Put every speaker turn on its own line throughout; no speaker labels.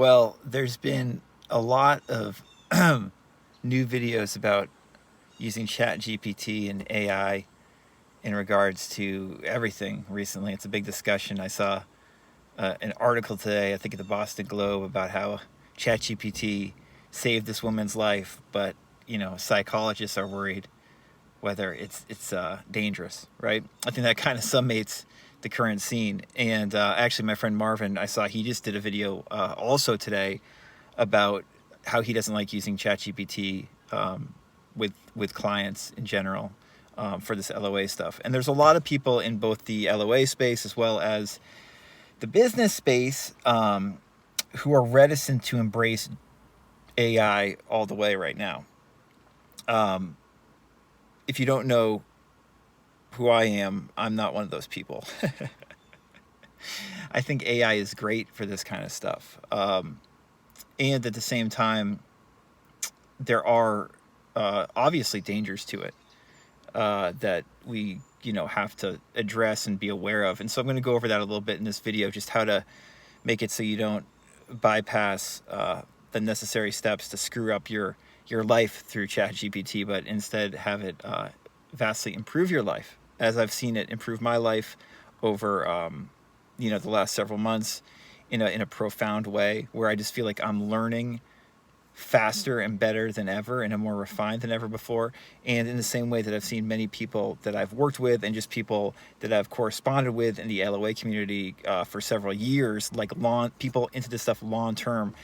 Well, there's been a lot of new videos about using ChatGPT and AI in regards to everything recently. It's a big discussion. I saw an article today, I think at the Boston Globe, about how ChatGPT saved this woman's life, but psychologists are worried whether it's dangerous, right? I think that kind of summates the current scene. And actually, my friend Marvin, I saw he just did a video also today about how he doesn't like using ChatGPT with clients in general for this LOA stuff. And there's a lot of people in both the LOA space as well as the business space who are reticent to embrace AI all the way right now. If you don't know who I am, I'm not one of those people. I think AI is great for this kind of stuff. And at the same time, there are obviously dangers to it that we have to address and be aware of. And so I'm going to go over that a little bit in this video, just how to make it so you don't bypass the necessary steps to screw up your life through ChatGPT, but instead have it vastly improve your life, as I've seen it improve my life over the last several months in a profound way, where I just feel like I'm learning faster and better than ever and more refined than ever before. And in the same way that I've seen many people that I've worked with and just people that I've corresponded with in the LOA community for several years, like people into this stuff long term,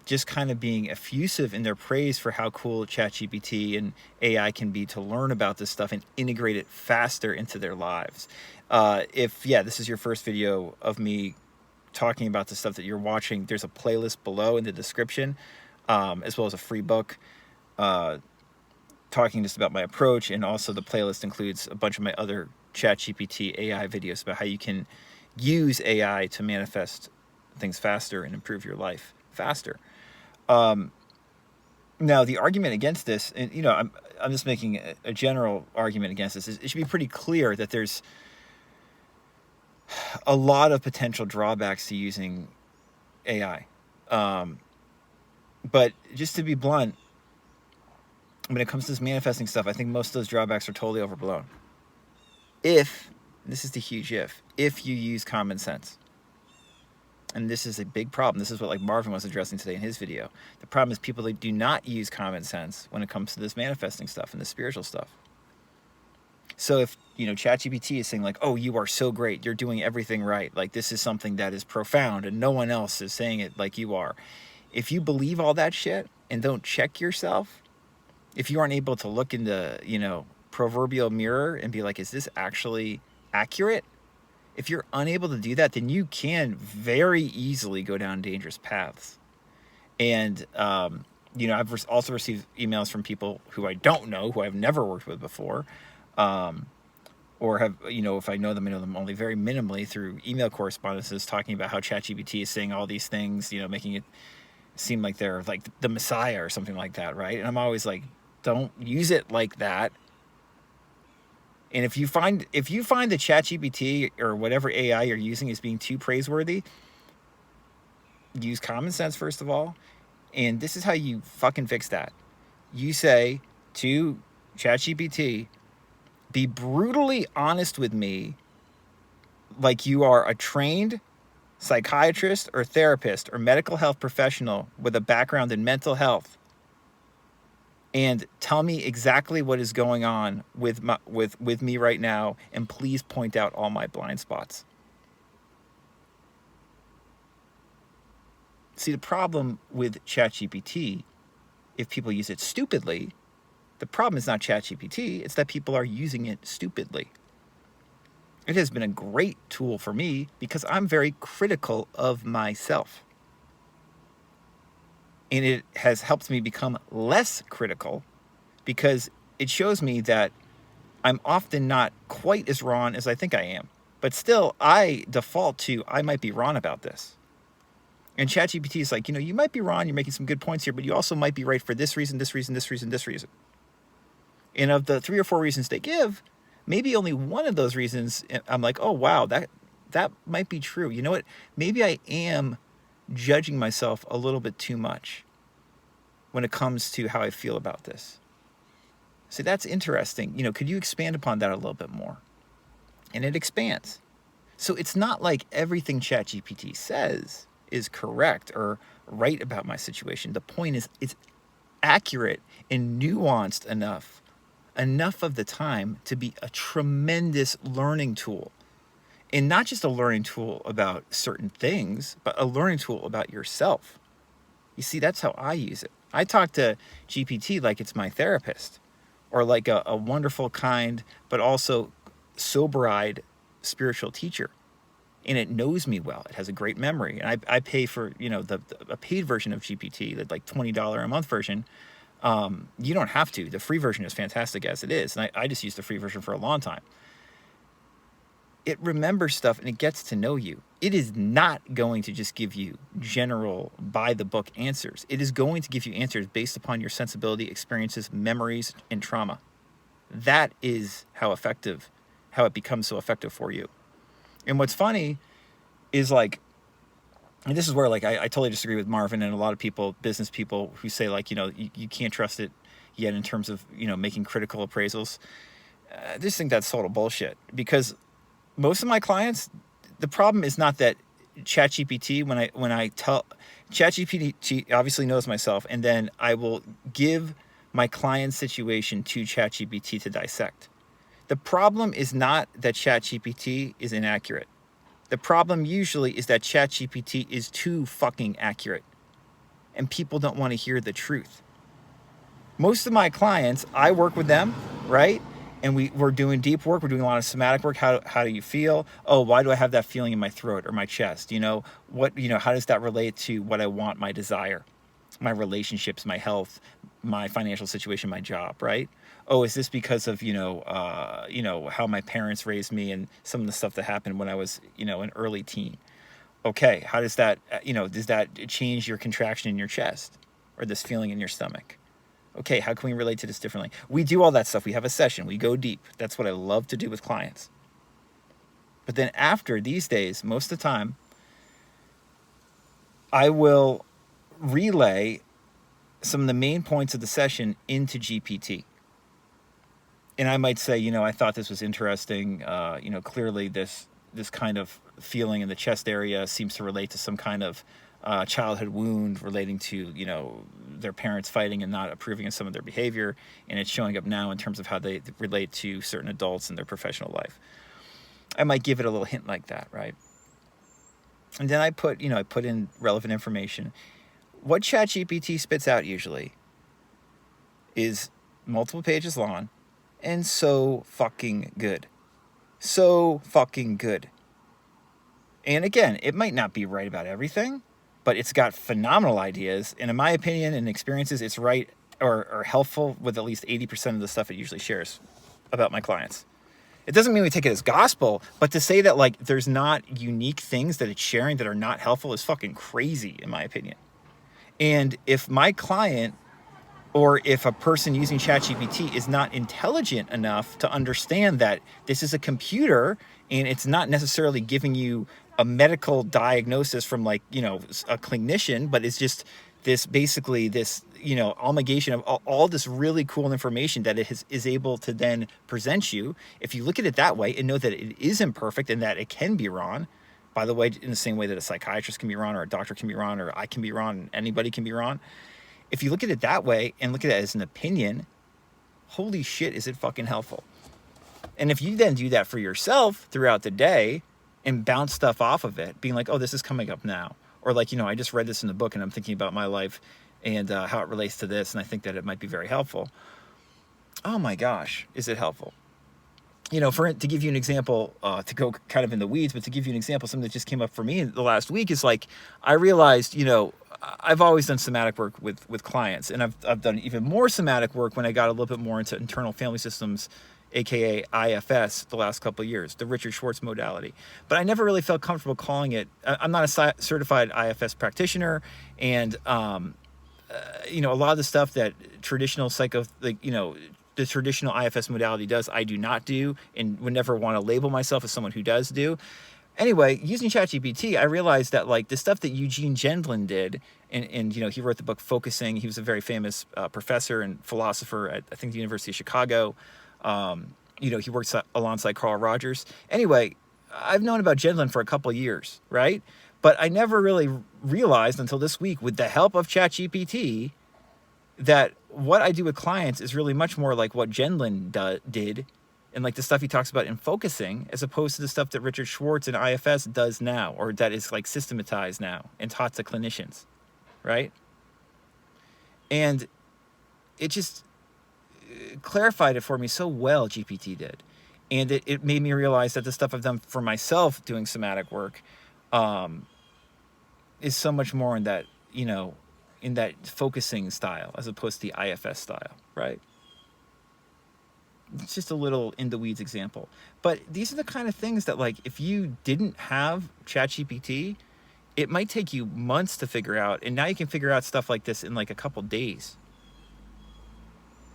just kind of being effusive in their praise for how cool ChatGPT and AI can be to learn about this stuff and integrate it faster into their lives. If this is your first video of me talking about the stuff that you're watching, there's a playlist below in the description, as well as a free book talking just about my approach. And also the playlist includes a bunch of my other ChatGPT AI videos about how you can use AI to manifest things faster and improve your life faster. Now, the argument against this, and I'm just making a general argument against this, is it should be pretty clear that there's a lot of potential drawbacks to using AI. But just to be blunt, when it comes to this manifesting stuff, I think most of those drawbacks are totally overblown. This is the huge if you use common sense. And this is a big problem. This is what Marvin was addressing today in his video. The problem is people that do not use common sense when it comes to this manifesting stuff and the spiritual stuff. So if, ChatGPT is saying oh, you are so great, you're doing everything right, this is something that is profound and no one else is saying it like you are. If you believe all that shit and don't check yourself, if you aren't able to look in the, proverbial mirror and be like, is this actually accurate? If you're unable to do that, then you can very easily go down dangerous paths. And, I've also received emails from people who I don't know, who I've never worked with before, or have, if I know them only very minimally through email correspondences, talking about how ChatGPT is saying all these things, making it seem like they're like the Messiah or something like that, right? And I'm always like, don't use it like that. And if you find the ChatGPT or whatever AI you're using is being too praiseworthy, use common sense first of all. And this is how you fucking fix that. You say to ChatGPT, be brutally honest with me like you are a trained psychiatrist or therapist or medical health professional with a background in mental health, and tell me exactly what is going on with me right now, and please point out all my blind spots. See, the problem with ChatGPT, if people use it stupidly, the problem is not ChatGPT, it's that people are using it stupidly. It has been a great tool for me because I'm very critical of myself. And it has helped me become less critical because it shows me that I'm often not quite as wrong as I think I am. But still, I default to, I might be wrong about this. And ChatGPT is like, you might be wrong, you're making some good points here, but you also might be right for this reason, this reason, this reason, this reason. And of the 3 or 4 reasons they give, maybe only one of those reasons, I'm like, oh, wow, that might be true. You know what? Maybe I am judging myself a little bit too much when it comes to how I feel about this. So that's interesting. Could you expand upon that a little bit more? And it expands. So it's not like everything ChatGPT says is correct or right about my situation. The point is, it's accurate and nuanced enough of the time to be a tremendous learning tool. And not just a learning tool about certain things, but a learning tool about yourself. You see, that's how I use it. I talk to GPT like it's my therapist, or like a wonderful, kind, but also sober-eyed spiritual teacher. And it knows me well. It has a great memory. And I pay for, a paid version of GPT, the like $20 a month version. You don't have to. The free version is fantastic as it is. And I just used the free version for a long time. It remembers stuff and it gets to know you. It is not going to just give you general by-the-book answers. It is going to give you answers based upon your sensibility, experiences, memories, and trauma. That is how it becomes so effective for you. And what's funny is and this is where I totally disagree with Marvin and a lot of people, business people, who say you can't trust it yet in terms of, making critical appraisals. I just think that's total bullshit, because most of my clients, the problem is not that ChatGPT, when I tell ChatGPT obviously knows myself, and then I will give my client's situation to ChatGPT to dissect. The problem is not that ChatGPT is inaccurate. The problem usually is that ChatGPT is too fucking accurate, and people don't want to hear the truth. Most of my clients, I work with them, right? And we're doing deep work. We're doing a lot of somatic work. How do you feel? Oh, why do I have that feeling in my throat or my chest? How does that relate to what I want, my desire, my relationships, my health, my financial situation, my job, right? Oh, is this because of, how my parents raised me and some of the stuff that happened when I was, an early teen? Okay, how does that, does that change your contraction in your chest or this feeling in your stomach? Okay, how can we relate to this differently? We do all that stuff. We have a session. We go deep. That's what I love to do with clients. But then after, these days, most of the time, I will relay some of the main points of the session into GPT. And I might say, I thought this was interesting. Clearly this kind of feeling in the chest area seems to relate to some kind of childhood wound relating to, their parents fighting and not approving of some of their behavior. And it's showing up now in terms of how they relate to certain adults in their professional life. I might give it a little hint like that, right? And then I put in relevant information. What ChatGPT spits out usually is multiple pages long and so fucking good. So fucking good. And again, it might not be right about everything, but it's got phenomenal ideas. And in my opinion and experiences, it's right or helpful with at least 80% of the stuff it usually shares about my clients. It doesn't mean we take it as gospel, but to say that there's not unique things that it's sharing that are not helpful is fucking crazy, in my opinion. And if my client, or if a person using ChatGPT is not intelligent enough to understand that this is a computer and it's not necessarily giving you a medical diagnosis from a clinician, but it's just this basically this, amalgamation of all this really cool information that it is able to then present you. If you look at it that way and know that it is imperfect and that it can be wrong, by the way, in the same way that a psychiatrist can be wrong or a doctor can be wrong or I can be wrong and anybody can be wrong. If you look at it that way and look at it as an opinion, holy shit, is it fucking helpful. And if you then do that for yourself throughout the day and bounce stuff off of it, being like, oh, this is coming up now. Or I just read this in the book and I'm thinking about my life and how it relates to this. And I think that it might be very helpful. Oh my gosh, is it helpful? To give you an example, to go kind of in the weeds, but to give you an example, something that just came up for me in the last week is I realized, I've always done somatic work with clients, and I've done even more somatic work when I got a little bit more into internal family systems, aka IFS, the last couple of years, the Richard Schwartz modality. But I never really felt comfortable calling it. I'm not a certified IFS practitioner, and a lot of the stuff that traditional the traditional IFS modality does, I do not do, and would never want to label myself as someone who does do. Anyway, using ChatGPT, I realized that like the stuff that Eugene Gendlin did, and you know, he wrote the book Focusing. He was a very famous professor and philosopher at, I think, the University of Chicago. You know, he works alongside Carl Rogers. Anyway, I've known about Gendlin for a couple of years, right? But I never really realized until this week, with the help of ChatGPT, that what I do with clients is really much more like what Gendlin did, and like the stuff he talks about in Focusing, as opposed to the stuff that Richard Schwartz in IFS does now, or that is like systematized now and taught to clinicians, right? And it just clarified it for me so well, GPT did. And it made me realize that the stuff I've done for myself doing somatic work is so much more in that, you know, in that focusing style as opposed to the IFS style, right? It's just a little in the weeds example. But these are the kind of things that, like, if you didn't have ChatGPT, it might take you months to figure out. And now you can figure out stuff like this in like a couple days.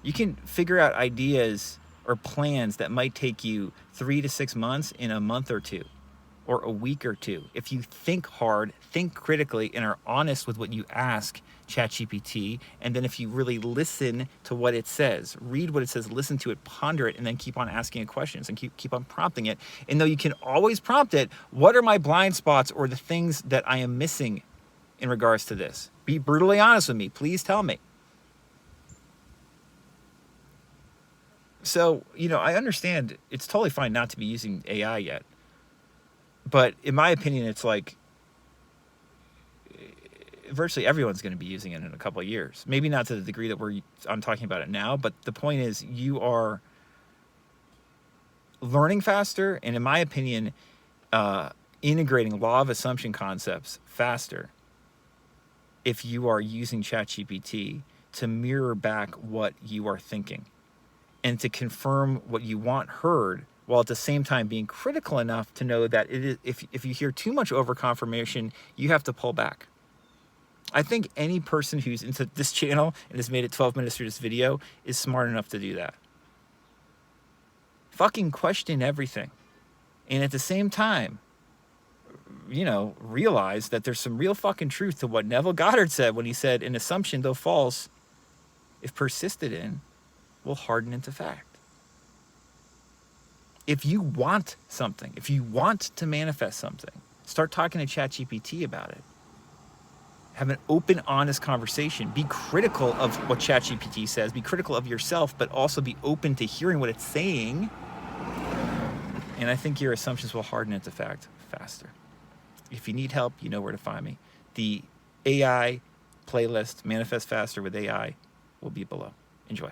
You can figure out ideas or plans that might take you 3 to 6 months in a month or two, or a week or two. If you think hard, think critically, and are honest with what you ask ChatGPT, and then if you really listen to what it says, read what it says, listen to it, ponder it, and then keep on asking it questions and keep on prompting it. And though you can always prompt it, what are my blind spots or the things that I am missing in regards to this? Be brutally honest with me. Please tell me. So, you know, I understand it's totally fine not to be using AI yet. But in my opinion, it's like virtually everyone's going to be using it in a couple of years. Maybe not to the degree that I'm talking about it now, but the point is you are learning faster, and in my opinion, integrating law of assumption concepts faster if you are using ChatGPT to mirror back what you are thinking and to confirm what you want heard, while at the same time being critical enough to know that it is, if you hear too much overconfirmation, you have to pull back. I think any person who's into this channel and has made it 12 minutes through this video is smart enough to do that. Fucking question everything. And at the same time, you know, realize that there's some real fucking truth to what Neville Goddard said when he said, an assumption, though false, if persisted in, will harden into fact. If you want something, if you want to manifest something, start talking to ChatGPT about it. Have an open, honest conversation. Be critical of what ChatGPT says. Be critical of yourself, but also be open to hearing what it's saying. And I think your assumptions will harden into fact faster. If you need help, you know where to find me. The AI playlist, Manifest Faster with AI, will be below. Enjoy.